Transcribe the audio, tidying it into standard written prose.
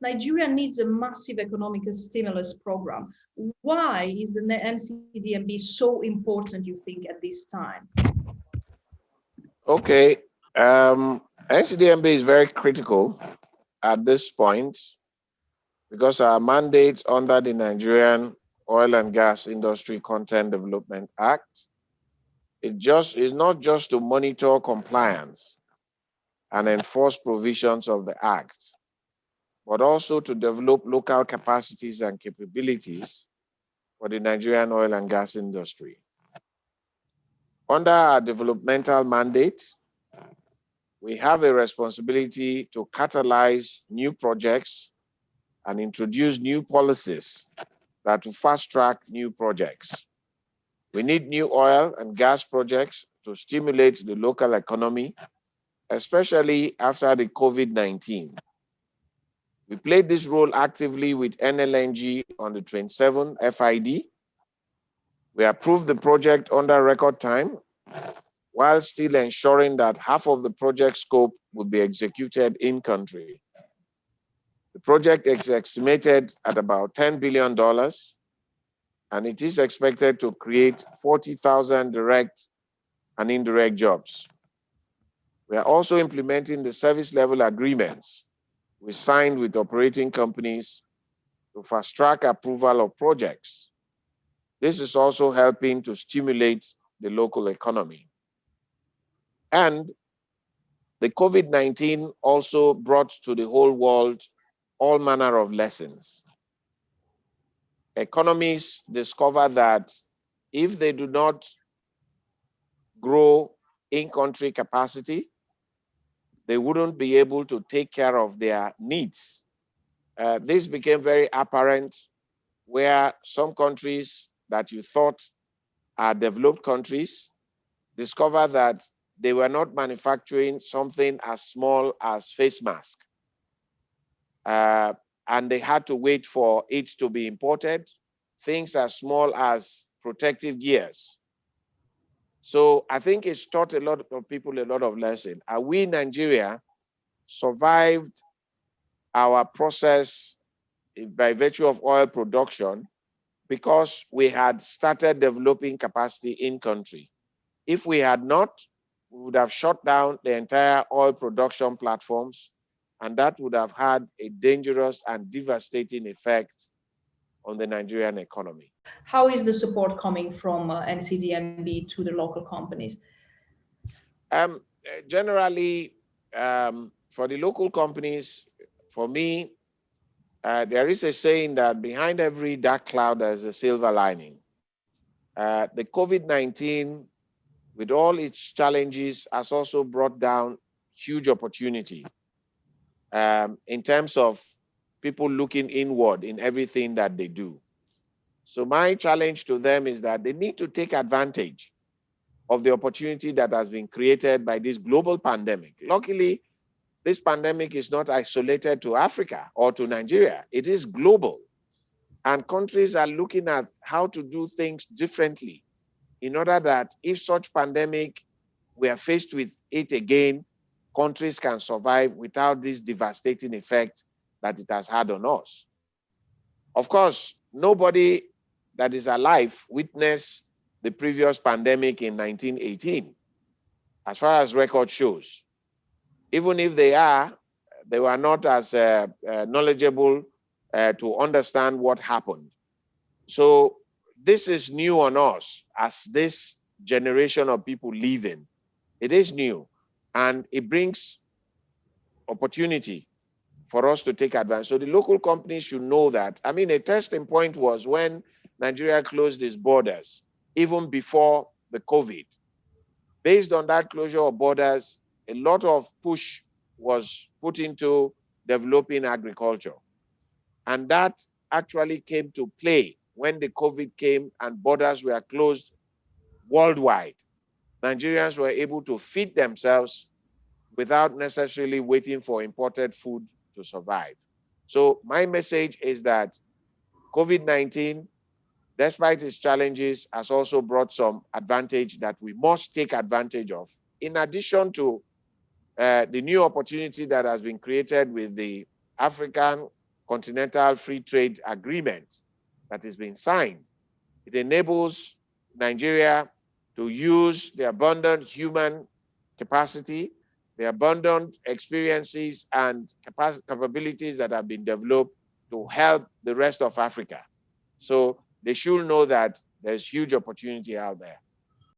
Nigeria needs a massive economic stimulus program. Why is the NCDMB so important, you think, at this time? Okay, NCDMB is very critical at this point because our mandate under the Nigerian Oil and Gas Industry Content Development Act is not just to monitor compliance and enforce provisions of the Act, but also to develop local capacities and capabilities for the Nigerian oil and gas industry. Under our developmental mandate, we have a responsibility to catalyze new projects and introduce new policies that will fast track new projects. We need new oil and gas projects to stimulate the local economy, especially after the COVID-19. We played this role actively with NLNG on the 27 FID. We approved the project under record time, while still ensuring that half of the project scope will be executed in country. The project is estimated at about $10 billion, and it is expected to create 40,000 direct and indirect jobs. We are also implementing the service level agreements we signed with operating companies to fast track approval of projects. This is also helping to stimulate the local economy. And the COVID-19 also brought to the whole world all manner of lessons. Economies discover that if they do not grow in-country capacity, they wouldn't be able to take care of their needs. This became very apparent where some countries that you thought are developed countries discovered that they were not manufacturing something as small as face mask. And they had to wait for it to be imported, things as small as protective gears. So I think it's taught a lot of people a lot of lesson. And we in Nigeria survived our process by virtue of oil production because we had started developing capacity in country. If we had not, we would have shut down the entire oil production platforms, and that would have had a dangerous and devastating effect on the Nigerian economy. How is the support coming from NCDMB to the local companies? Generally, for the local companies, for me, there is a saying that behind every dark cloud, there's a silver lining. The COVID-19, with all its challenges, has also brought down huge opportunity in terms of people looking inward in everything that they do. So my challenge to them is that they need to take advantage of the opportunity that has been created by this global pandemic. Luckily, this pandemic is not isolated to Africa or to Nigeria. It is global. And countries are looking at how to do things differently in order that if such pandemic, we are faced with it again, countries can survive without this devastating effect that it has had on us. Of course, nobody that is alive witnessed the previous pandemic in 1918, as far as record shows. Even if they were not as knowledgeable to understand what happened. So this is new on us as this generation of people living. It is new, and it brings opportunity for us to take advantage. So the local companies should know that. I mean, a testing point was when Nigeria closed its borders, even before the COVID. Based on that closure of borders, a lot of push was put into developing agriculture. And that actually came to play when the COVID came and borders were closed worldwide. Nigerians were able to feed themselves without necessarily waiting for imported food to survive. So my message is that COVID-19, despite its challenges, has also brought some advantage that we must take advantage of. In addition to the new opportunity that has been created with the African continental free trade agreement that has been signed. It enables Nigeria to use the abundant human capacity, the abundant experiences and capabilities that have been developed to help the rest of Africa. So they should know that there's huge opportunity out there.